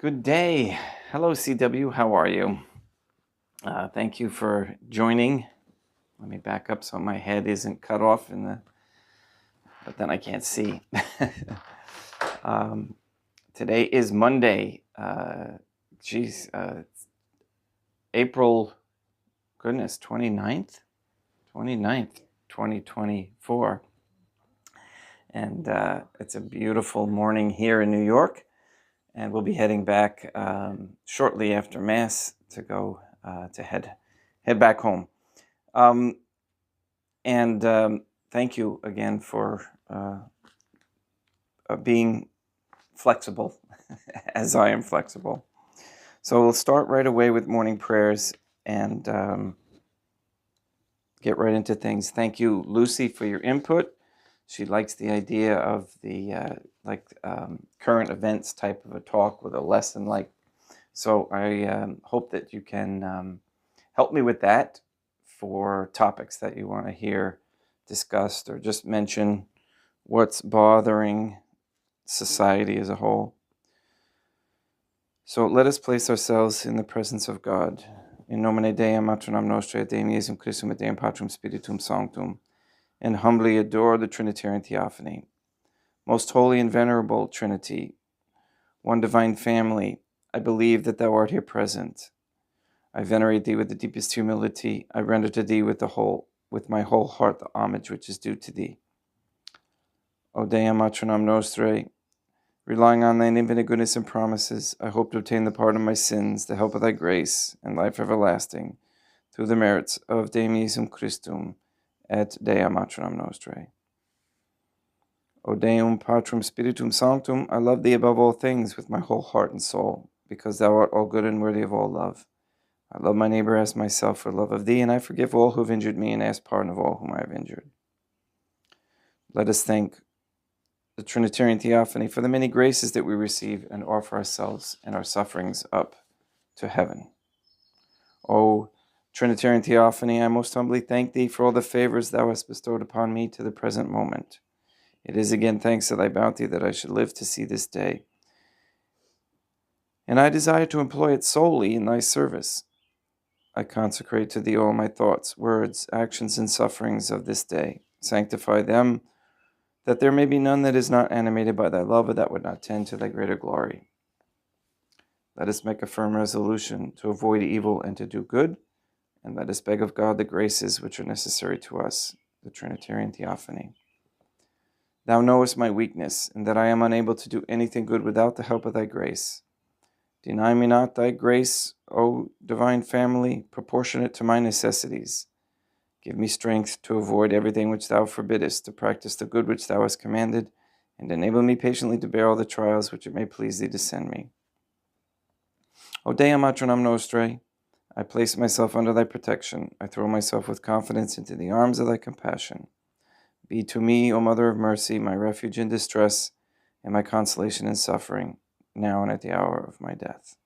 Good day. Hello, CW. How are you? Thank you for joining. Let me back up so my head isn't cut off but then I can't see. Today is Monday. April, 29th, 2024. And it's a beautiful morning here in New York. And we'll be heading back shortly after Mass to go to head back home. Thank you again for being flexible, as I am flexible. So we'll start right away with morning prayers and get right into things. Thank you, Lucy, for your input. She likes the idea of the current events type of a talk with a lesson like. So I hope that you can help me with that for topics that you want to hear discussed, or just mention what's bothering society as a whole. So let us place ourselves in the presence of God. In nomine Dei, matronam nostri, et Deum Iesum Christum, et Deum Patrum Spiritum Sanctum, and humbly adore the Trinitarian Theophany. Most holy and venerable Trinity, one divine family, I believe that thou art here present. I venerate thee with the deepest humility. I render to thee with my whole heart the homage which is due to thee. O Dei matronam nostri, relying on thine infinite goodness and promises, I hope to obtain the pardon of my sins, the help of thy grace, and life everlasting, through the merits of Deum Iesum Christum, et Dei matronam nostri. O Deum Patrum Spiritum Sanctum, I love thee above all things with my whole heart and soul, because thou art all good and worthy of all love. I love my neighbor as myself for love of thee, and I forgive all who have injured me and ask pardon of all whom I have injured. Let us thank the Trinitarian Theophany for the many graces that we receive and offer ourselves and our sufferings up to heaven. O Trinitarian Theophany, I most humbly thank thee for all the favors thou hast bestowed upon me to the present moment. It is again thanks to thy bounty that I should live to see this day. And I desire to employ it solely in thy service. I consecrate to thee all my thoughts, words, actions, and sufferings of this day. Sanctify them, that there may be none that is not animated by thy love, or that would not tend to thy greater glory. Let us make a firm resolution to avoid evil and to do good, and let us beg of God the graces which are necessary to us, the Trinitarian Theophany. Thou knowest my weakness, and that I am unable to do anything good without the help of thy grace. Deny me not thy grace, O divine family, proportionate to my necessities. Give me strength to avoid everything which thou forbiddest, to practice the good which thou hast commanded, and enable me patiently to bear all the trials which it may please thee to send me. O Dei matronam nostri, I place myself under thy protection. I throw myself with confidence into the arms of thy compassion. Be to me, O Mother of Mercy, my refuge in distress, and my consolation in suffering, now and at the hour of my death.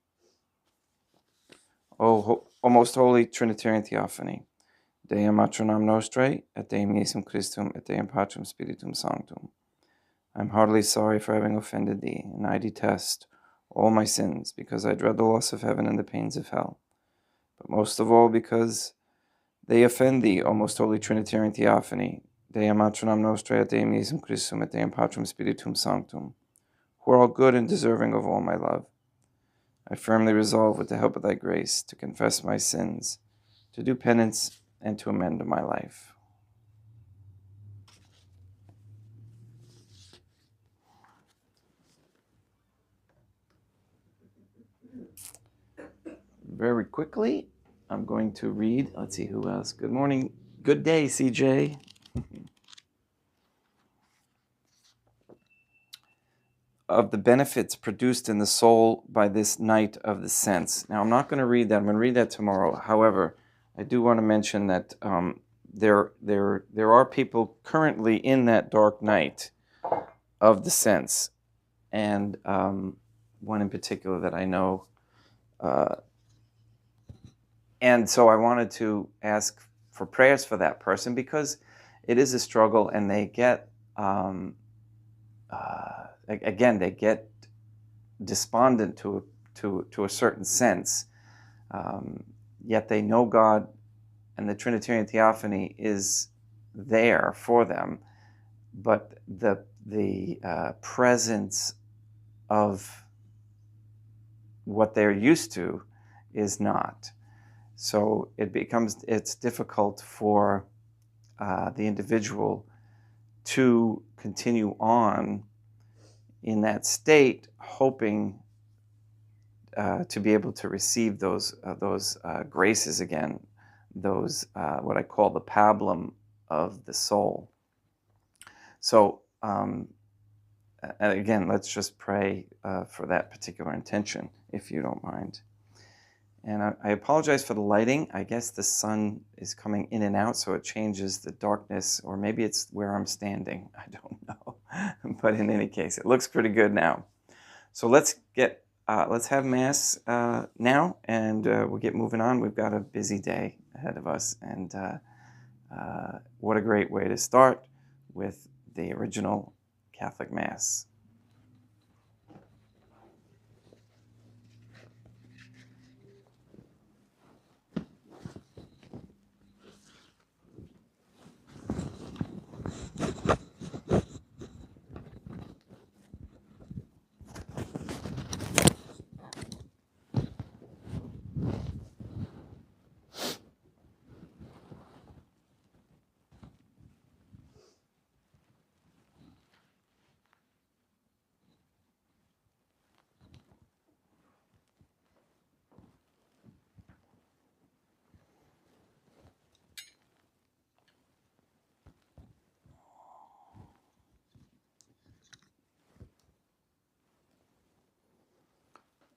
O most holy Trinitarian Theophany, Deum matronam nostri, et Deum Iesum Christum, et Deum Patrum Spiritum Sanctum. I am heartily sorry for having offended thee, and I detest all my sins, because I dread the loss of heaven and the pains of hell. But most of all, because they offend thee, O most holy Trinitarian Theophany, Deum matronam nostri, et Deum Iesum Christum, et Deum Patrum Spiritum Sanctum, who are all good and deserving of all my love. I firmly resolve, with the help of thy grace, to confess my sins, to do penance, and to amend my life. Very quickly, I'm going to read, let's see who else. Good morning. Good day, CJ. Of the benefits produced in the soul by this night of the sense. Now, I'm not going to read that. I'm going to read that tomorrow. However, I do want to mention that there are people currently in that dark night of the sense, and one in particular that I know. And so I wanted to ask for prayers for that person, because it is a struggle, and they get again, they get despondent to to a certain sense. Yet they know God, and the Trinitarian Theophany is there for them, but the presence of what they're used to is not. So it's difficult for the individual to continue on in that state, hoping to be able to receive those graces again, those what I call the pablum of the soul. So, and again, let's just pray for that particular intention, if you don't mind. And I apologize for the lighting. I guess the sun is coming in and out, so it changes the darkness, or maybe it's where I'm standing. I don't know. But in any case, it looks pretty good now. So let's have Mass now, and we'll get moving on. We've got a busy day ahead of us, and what a great way to start with the original Catholic Mass.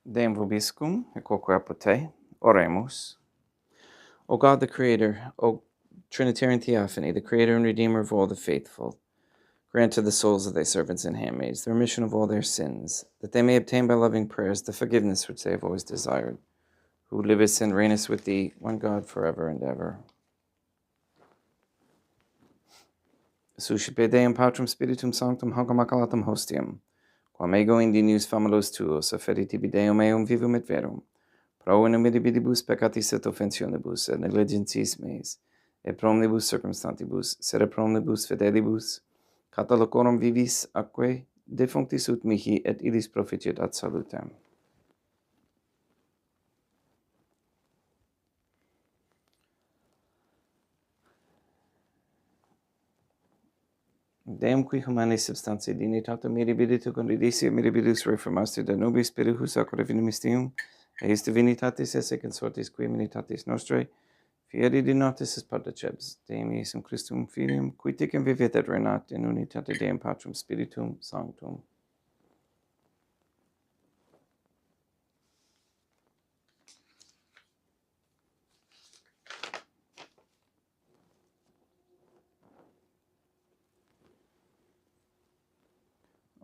Deum vobiscum, et quoque apud te, oremus. O God, the Creator, O Trinitarian Theophany, the Creator and Redeemer of all the faithful, grant to the souls of thy servants and handmaids the remission of all their sins, that they may obtain by loving prayers the forgiveness which they have always desired, who livest and reignest with thee, one God, forever and ever. Suscipe Deum Patrum Spiritum Sanctum Hoc Immaculatum Hostium, quam ego indinius famulos tuos, afferri tibi Deum eum vivum et verum, pro in omitibus peccatis et offensionibus, et negligentis meis, et promnibus circumstantibus, sed promnibus fidelibus, catalocorum vivis atque defunctis ut mihi, et illis proficiat ad salutem. Deum qui humani substantiae dignitatem mirabilitu condidisi et mirabilis reformasti de nobis spiritus acre finimistium, eis divinitatis esse consortis qui minitatis nostrae, fieri di notis est partecebs, Deum Iesum Christum Filium, qui ticem vivit et renat in unitate Deum Patrum Spiritum Sanctum.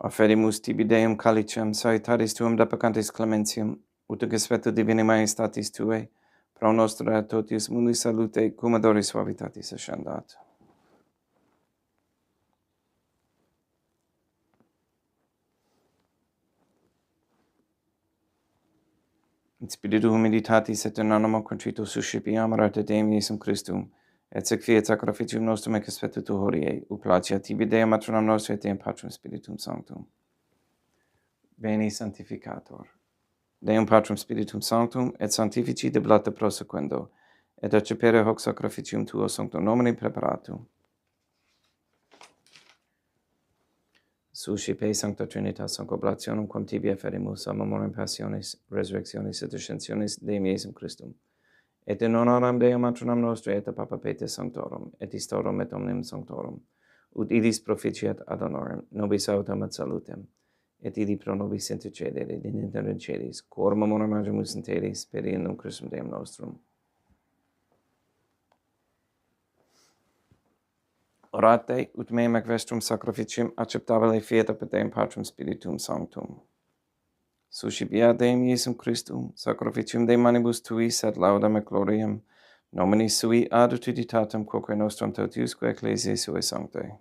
Offerimus tibi Deum calicem salutaris tuum depecantis clementium, ut gespetu divini majestatis tuae, pro nostra totius mundi salute, cum adoris suavitatis ascendat. In spiritu humilitatis et in animo contrito suscipiam rate Deum Iesum Christum, et sec fiat sacrificium nostrum ec expectu tu hodie, ut placia tibi Deum matronam nostre et Deum Patrum Spiritum Sanctum. Veni Sanctificator. Deum Patrum Spiritum Sanctum, et sanctifici deblata prosequendo, et accepere hoc sacrificium tuo sanctum nomine preparatum. Suscipe Sancta Trinitas Sancta Oblationum quam tibi efferimus a memoriam passionis, resurrectionis et ascensionis Deum Iesum Christum, et in honoram Deum matronam nostre et a Papa Pater Sanctorum, et istorum et omnium Sanctorum, ut illis proficiat ad honorem, nobis autem ad salutem, et illi pro nobis intercedere in inter celis, quorum memoriam agimus in telis, per innum Christum Deum nostrum. Orate, ut meum ac vestrum sacrificium acceptabile fiat apud Deum Patrum Spiritum Sanctum. Suscipiat Deum Iesum Christum, sacrificium de manibus tuis ad laudam et gloriam, nominis sui ad utilitatem quoque nostrum totiusque ecclesiae suae sanctae.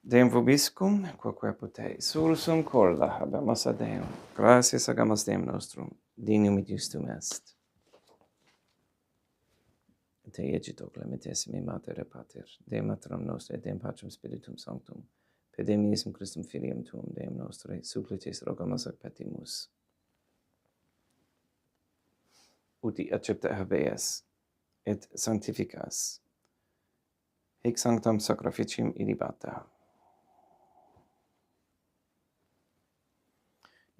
Deum vobiscum, quoque apotei, sursum corda habemus ad Deum. Gratias agamus Deum nostrum, dignum et justum est. Te egito clementissimi mater et pater, Deum maternam nostre, Deum Patrum Spiritum Sanctum, per Deum Iesum Christum Filium Tuum, Deum nostre, supplices rogamus ac petimus. Uti accepta habeas, et sanctificas, hic sanctam sacrificium ilibata.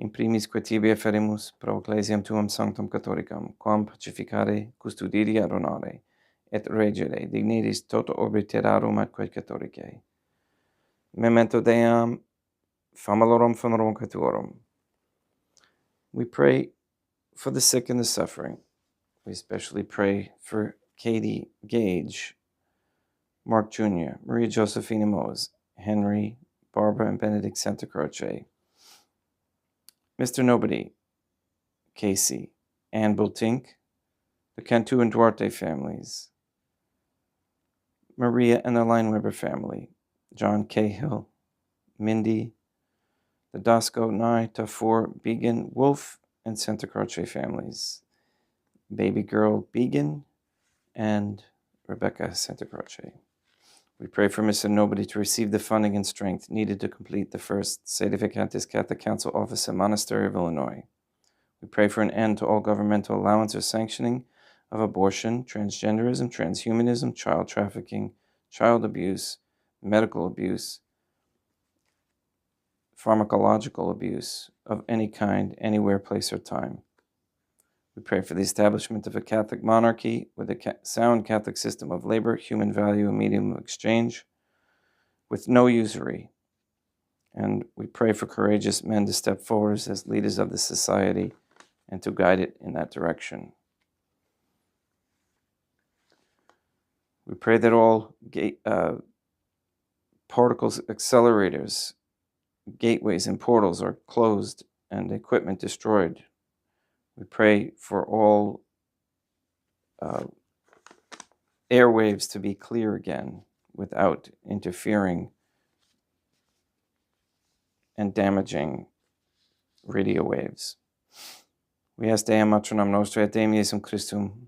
In primis quae tibi ferimus pro ecclesiam tuum sanctum catholicam, quam pacificare, custodire ad honore, et regere dignitis toto orbi terrarum atque catholicae. Memento Deum, famalorum funerarum tuorum. We pray for the sick and the suffering. We especially pray for Katie Gage, Mark Jr., Maria Josephina Mose, Henry, Barbara and Benedict Santa Croce, Mr. Nobody, Casey, Anne Bultink, the Cantu and Duarte families, Maria and the Lineweber family, John Cahill, Mindy, the Dasco, Nye, Tafour, Began, Wolf, and Santa Croce families, baby girl Began, and Rebecca Santa Croce. We pray for Mr. Nobody to receive the funding and strength needed to complete the first Sedificantis Catholic Council office in Monastery of Illinois. We pray for an end to all governmental allowance or sanctioning of abortion, transgenderism, transhumanism, child trafficking, child abuse, medical abuse, pharmacological abuse of any kind, anywhere, place, or time. We pray for the establishment of a Catholic monarchy with a sound Catholic system of labor, human value, and medium of exchange, with no usury. And we pray for courageous men to step forward as leaders of the society and to guide it in that direction. We pray that all particles, accelerators, gateways, and portals are closed and equipment destroyed. We pray for all airwaves to be clear again without interfering and damaging radio waves. We ask Deum Matronam Nostrae et Deum Iesum Christum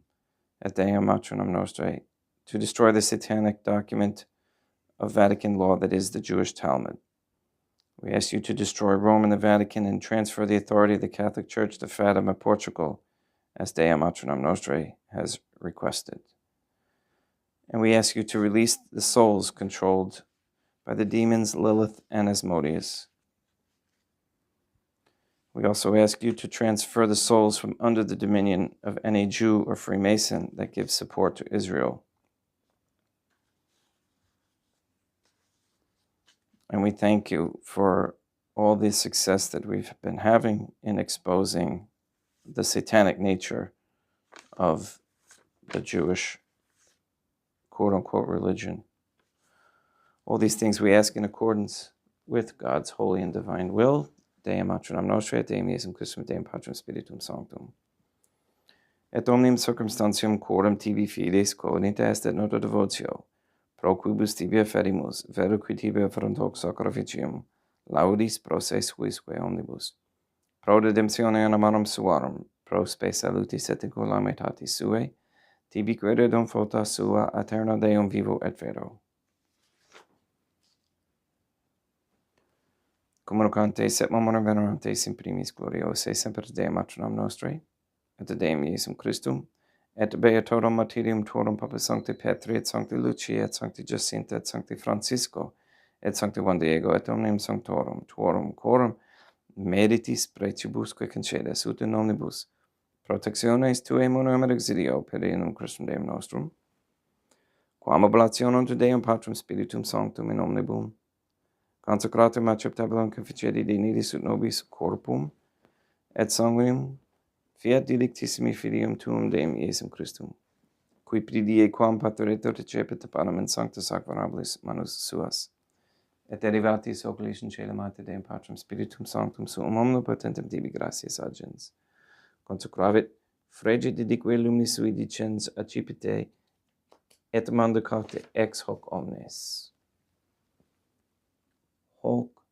et Deum Matronam Nostrae to destroy the satanic document of Vatican law that is the Jewish Talmud. We ask you to destroy Rome and the Vatican and transfer the authority of the Catholic Church to Fatima, Portugal, as Deum Matronam Nostrae has requested. And we ask you to release the souls controlled by the demons Lilith and Asmodeus. We also ask you to transfer the souls from under the dominion of any Jew or Freemason that gives support to Israel. And we thank you for all the success that we've been having in exposing the satanic nature of the Jewish quote-unquote religion. All these things we ask in accordance with God's holy and divine will. Deum Matronam Nostrae, Deum Iesum Christum, Deum Patrum Spiritum Sanctum. Et omnium circumstantium quorum tibi fides cognita est et nota devotio, pro quibus tibia ferimus, vero qui tibia front hoc sacrificium, laudis pro se suisque omnibus, pro redemptione animarum suarum, pro spe salutis et incolamitatis suae, tibi queredum fota sua aeterna Deum vivo et vero. Communicantes et memorem venerantes in primis gloriose semper Deum Matronam Nostrae, et Deum Iesum Christum, et beatorum martyrium tuorum Papa Sancti Petri, et Sancti Lucia, et Sancti Jacinta, et Sancti Francisco, et Sancti Juan Diego, et omnium sanctorum tuorum quorum meritis precibusque concedes ut in omnibus protectiones tuae monum et exilio per Deum Christum Deum nostrum, quam oblationem tu Deum Patrum Spiritum Sanctum in omnibus consecratum acceptabilum conficedi dignitis ut nobis corpum et sanguinum fiat dilectissimi filium tuum Deum Iesum Christum, qui pridie quam pateretur recepit panem in sancta sacramentablis manus suas, et derivatis oculis in caelum ate Deum Patrum Spiritum Sanctum suum omnipotentem tibi gratias agens, consecravit fregit didique lumnis sui dicens accipite et mandicate ex hoc omnes. hoc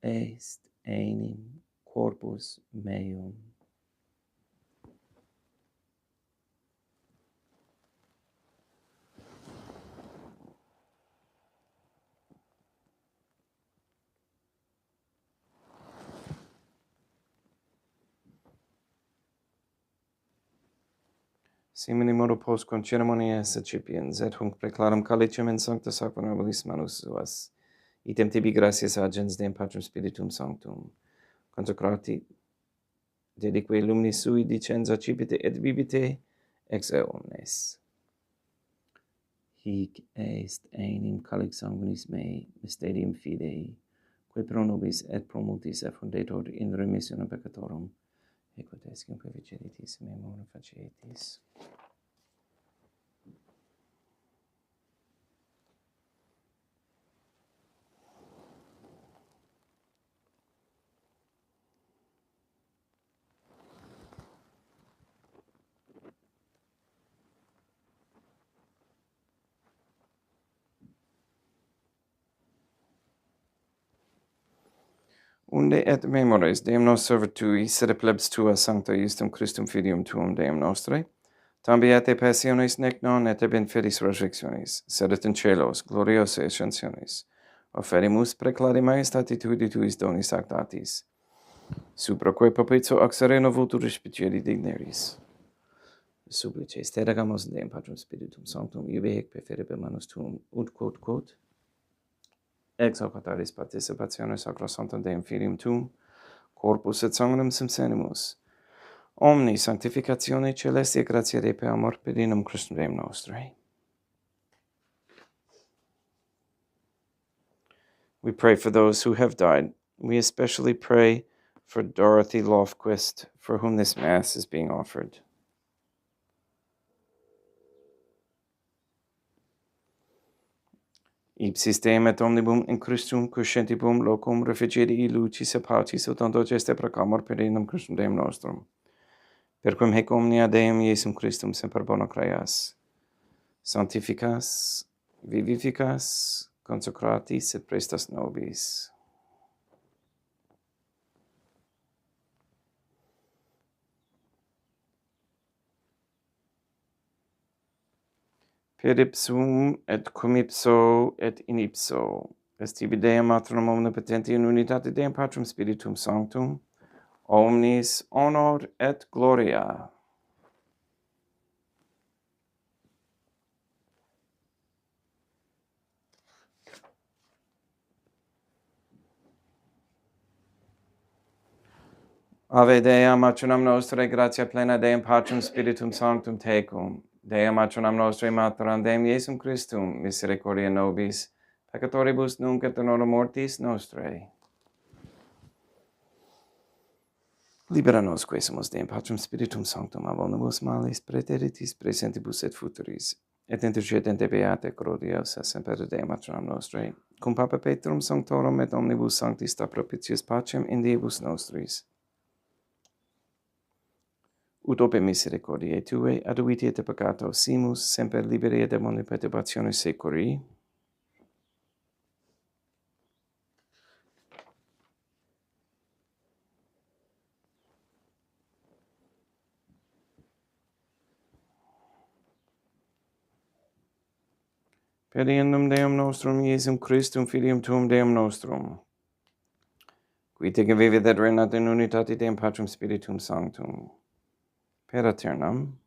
est enim corpus meum. Simini modo post con ceremonias accipiens, et hunc preclaram calicem in sancta sacramentablis manus suas, item tibi gratias agens Deum Patrum Spiritum Sanctum, consecrati, dedique lumini sui dicens accipite et vivite ex eones. Hic est enim calix sanguinis mei, mysterium fidei, quae pro nobis et pro multis effundetur in remissionem peccatorum, et quod escium perficeritis memoria facietis. Unde et memores Deum nos servet tui, sed plebs tua sancta justum Christum Filium tuum Deum nostre, tam beate passiones nec non et ab infidis resurrectionis, sed et in celos gloriose ascensionis, offerimus preclare maestati tui tuis donis actatis, supraque perpetuo ac sereno vultur respiциeri digneris. Supplices te regamos Deum Patrum Spiritum Sanctum, iube hic preferebe manus tuum, ut quod, ex hoc ataris participationes sacrosanctum Deum Filium tuum, corpus et sanguinem simsenimus, omni sanctificatione celestia gratia Dei per amor pedinum Christum Deum nostre. We pray for those who have died. We especially pray for Dorothy Lofquist, for whom this Mass is being offered. Ipsis Deum et omnibum in Christum cuscentibum locum refugiii lucis et pacis ut onto geste proclamor pedinum Christum Deum nostrum. Per quem hec omnia Deum Iesum Christum semper bona creas, sanctificas, vivificas, consecratis et prestas nobis. Per ipsum et cum ipso et in ipso, est tibi Deum Matronum omnipotenti in unitate Deum Patrum Spiritum Sanctum, omnis honor et gloria. Ave Dea, Matronam Nostrae, gratia plena Deum Patrum Spiritum Sanctum tecum. Dea Matronam Nostrae, Materam Deum Iesum Christum, misericordia nobis, peccatoribus nunc et in hora mortis nostrae. Libera nos quesumus Deum Patrum Spiritum Sanctum, ab omnibus malis, praeteritis, praesentibus et futuris, et intercedente beate glorios semper Deum Matronam Nostrae, cum Papa Petrum Sanctorum et omnibus sanctis sta propitius pacem in diebus nostris. Ut ope misericordiae Tue, aduiti et peccato simus, semper liberi et demoni perturbationis securi. Per Deum nostrum, Iesum Christum, Filium Tuum Deum nostrum, qui te vivit et regnat in unitate Deum Patrum Spiritum Sanctum, per aeternam,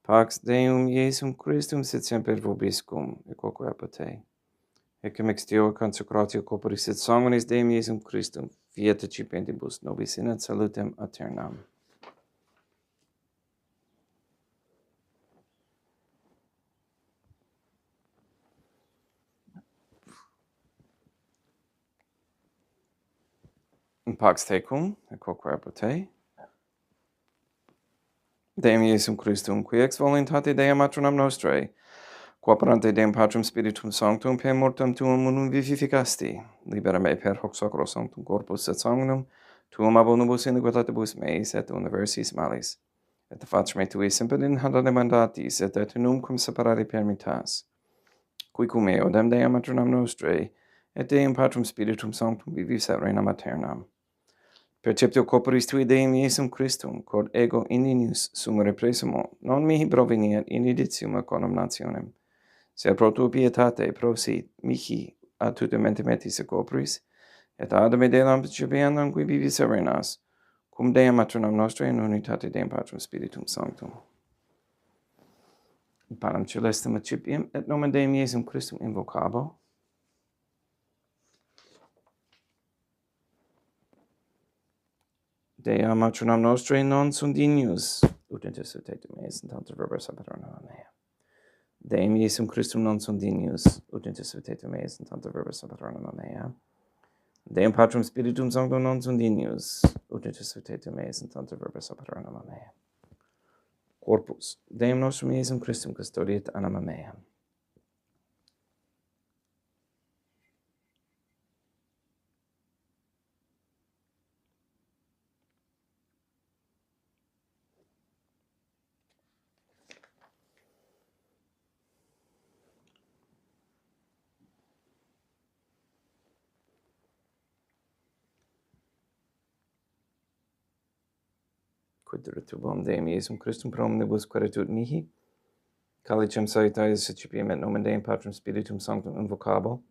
pax Deum Iesum Christum sit semper vobiscum, et quoque apud te. Ecce extio consecratio corporis et sanguinis Deum Iesum Christum, fiat accipentibus nobis in et salutem aeternam. In pax tecum, et quoque apud te. Deum Iesum Christum, qui ex voluntate Dei Matronam Nostrae, quoperante Deum Patrum Spiritum Sanctum, per mortem Tuum unum vivificasti, libera me per hoc sacro sanctum corpus et sanguinum, Tuum ab omnibus iniquitatibus meis et universis malis, et fac me Tui semper in handa demandatis, et nunquam separare permittas, qui cum eo dem Deum Matronam Nostrae, et Deum Patrum Spiritum Sanctum vivis et reina maternam. Perceptio corporis tui Deum Iesum Christum, quod ego indinius sum represumo, non mihi proveniat in editium condemnationem, sed pro tua pietate prosit mihi ad tutum metis corporis, et ad me delam percipiendam qui vivis et reinas, cum Deum maternam nostrae in unitate Deum Patrum Spiritum Sanctum. Panem celestum accipiem, et nomen Deum Iesum Christum invocabo. Dea maternam nostrae non sunt dignius, ut intercedete meis in tanto verba sapaternam mea. Deum Iesum Christum non sunt dignius, ut intercedete meis in tanto verba sapaternam mea. Deum Patrum Spiritum Sanctum non sunt dignius, ut intercedete meis in tanto verba sapaternam mea. Corpus Deum nostrum Iesum Christum custodiet anima mea. Quid retubum Deum Iesum Christum pro omnibus queritut mihi, calicem salutatis accipiem et nomen Deum Patrum Spiritum Sanctum invocabo,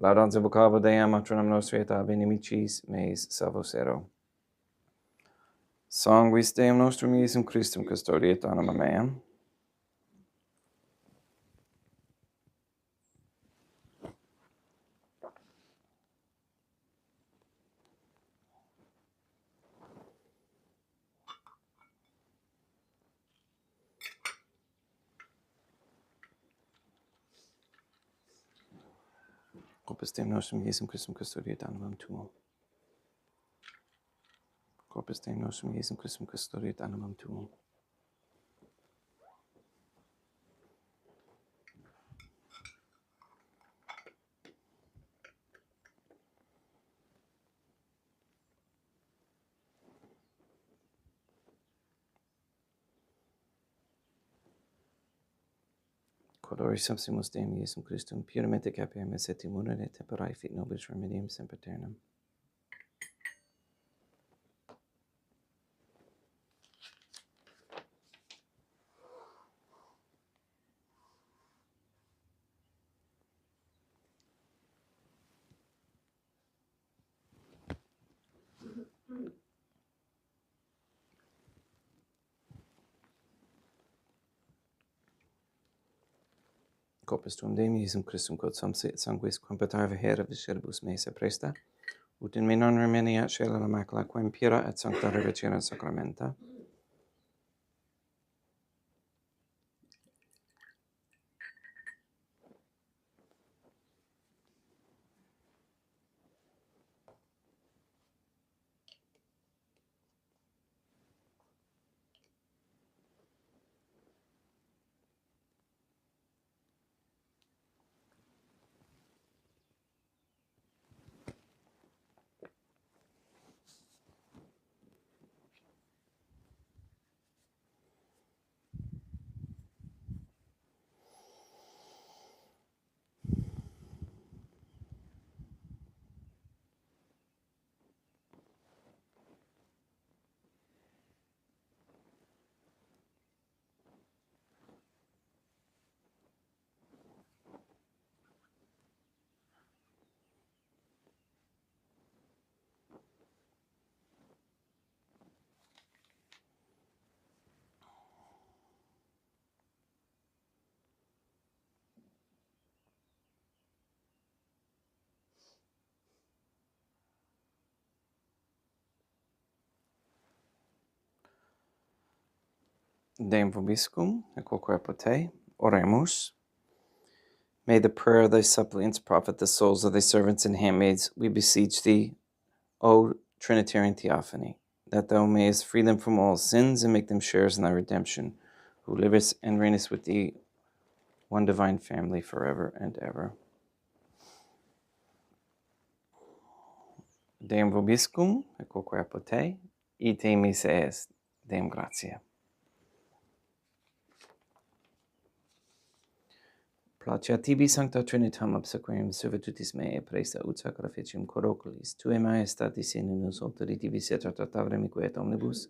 laudans invocabo Deum maternam nostrae et ab inimicis meis salvos ero. Sanguis Deum nostrum Iesum Christum custodiet anima meam. Corpus Deum nostrum Iesum Christum custodiet animam tuum. Corpus Deum nostrum Iesum Christum custodiet animam tuum. Quod ori subsimus Deum Iesum Christum puramente capiamus et immunere temperae fit nobis remedium sempiternam. Corpus tuum Deum Iesum Christum quod samsit sanguis quam petarve hera visceribus meis presta, ut in me non remeniat scela la macula quam pura et sancta revecera sacramenta. Deum vobiscum, et quoque apote, oremus. May the prayer of thy suppliants profit the souls of thy servants and handmaids, we beseech thee, O Trinitarian Theophany, that thou mayest free them from all sins and make them sharers in thy redemption, who livest and reignest with thee, one divine family, forever and ever. Deum vobiscum, et quoque apote, ite mise est, Deum gratia. Placia tibi sancta Trinitam obsequium servitutis mea presta ut sacrificium coroculis, tue maestatis in unus auctoribus et tratavrem et omnibus,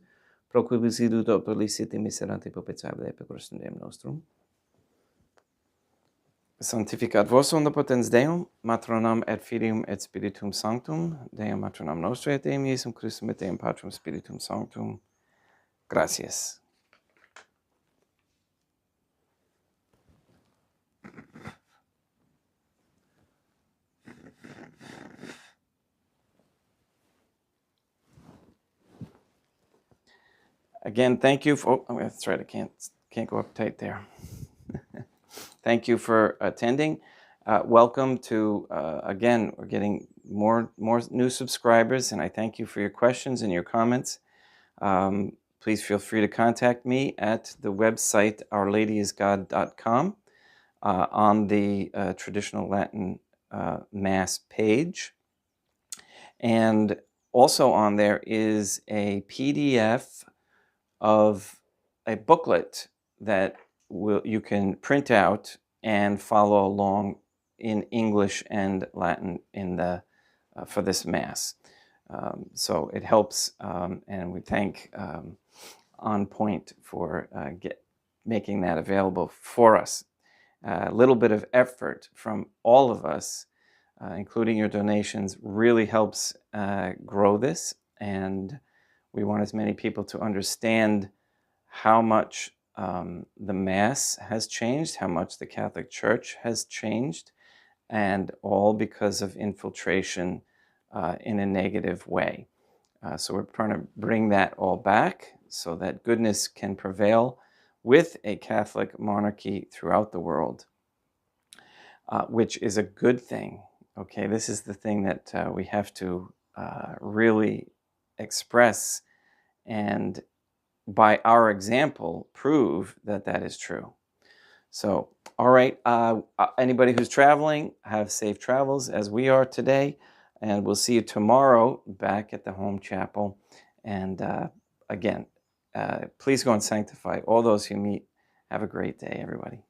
pro quibus idut autolicite miserante propitiabile pecurus Deum nostrum. Sanctificat vos omnipotens Deum, Matronam et Filium et Spiritum Sanctum, Deum Matronam Nostrae et Deum Iesum Christum et Deum Patrum Spiritum Sanctum. Gracias. Again, thank you for, oh, that's right, I can't go up tight there. Thank you for attending. Welcome to, again, we're getting more new subscribers, and I thank you for your questions and your comments. Please feel free to contact me at the website ourladyisgod.com on the traditional Latin Mass page. And also on there is a PDF of a booklet that you can print out and follow along in English and Latin in the for this Mass. So it helps, and we thank On Point for making that available for us. A little bit of effort from all of us, including your donations, really helps grow this, and we want as many people to understand how much the Mass has changed, how much the Catholic Church has changed, and all because of infiltration in a negative way. So we're trying to bring that all back so that goodness can prevail with a Catholic monarchy throughout the world, which is a good thing. Okay, this is the thing that we have to really express, and by our example, prove that that is true. So, all right, anybody who's traveling, have safe travels as we are today, and we'll see you tomorrow back at the home chapel. And again, please go and sanctify all those you meet. Have a great day, everybody.